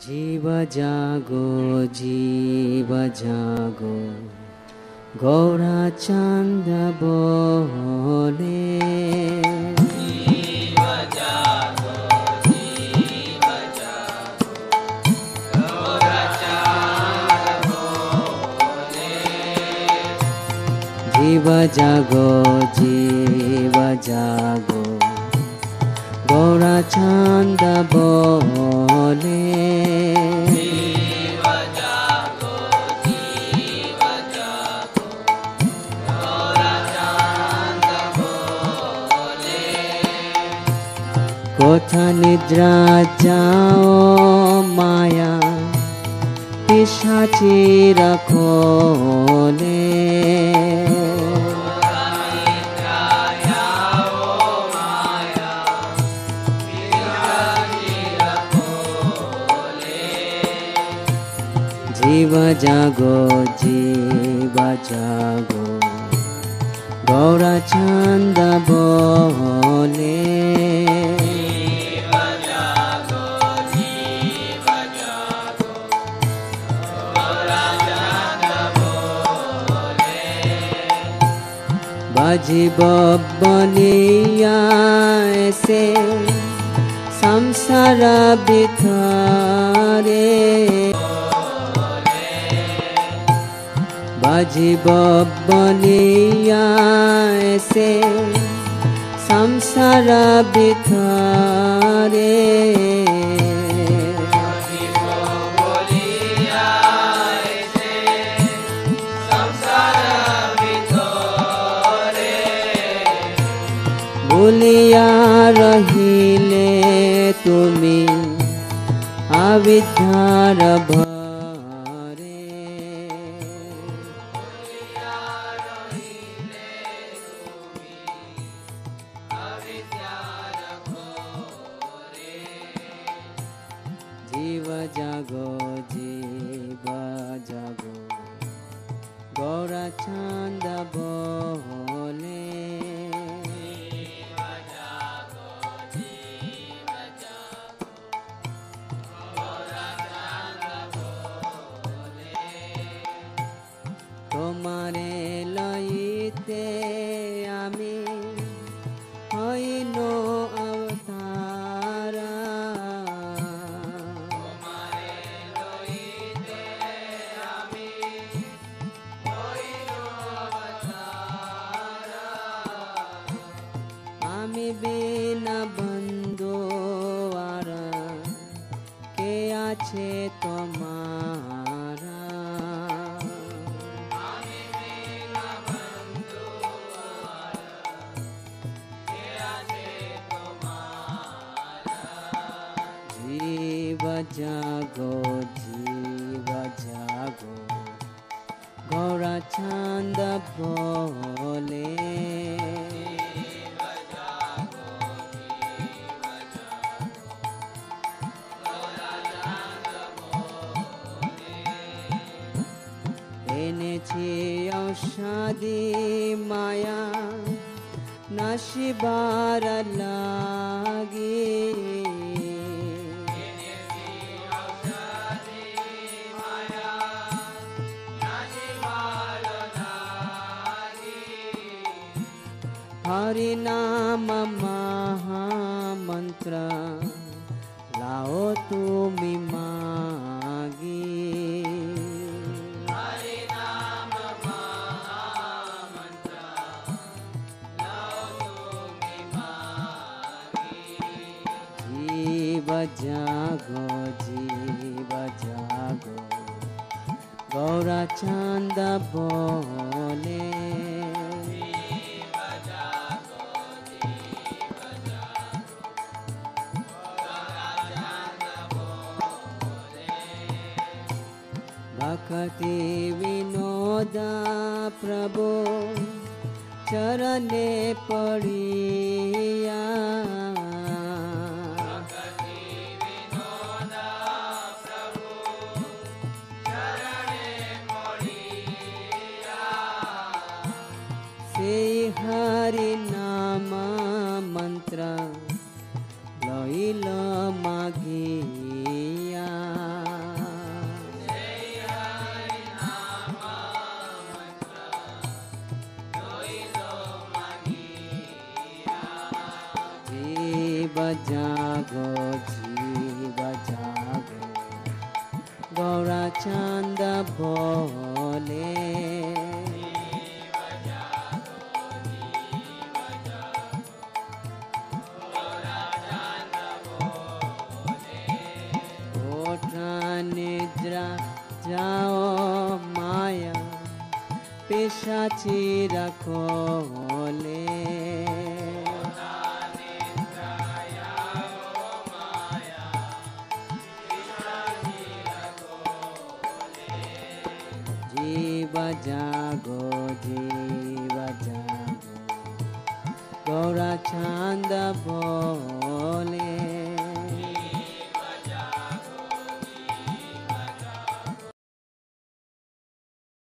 जीव जागो गौरा चांद बोले जीव जागो गौरा चांद बोले जीव जागो गौरा चांद बोले कोथा निद्रा जाओ माया पिशाची रखोले जीव जागो गौरा चांद बोले बाजिब बलिया ऐसे संसार भितरे बाजिब बलिया ऐसे संसार भितरे भूलिया रहिले तुमी अविद्यार भरे जीव जागो गौरा चांद बोले তোমারে লইতে আমি হইল অবতারা আমি বিনা বন্ধু আর কে আছে তোমারা जीव जागो गौरा चांद बोले এনেছি औषधि माया नाशिबार लागी हरि नाम महामंत्र लाओ तुमी मागी हरि नाम महामंत्र लाओ तुमी मागी जीव जागो गौरा चांद बोले भक्ति विनोदा प्रभु चरणे पड़िया से हरि नाम मंत्र लइल मागिया জীব জাগো গৌরাচন্দ বলে ওঠা নিদ্রা যাও মায়া পিশাচিরা খোলে জীব জাগো গৌরাচন্দ বলে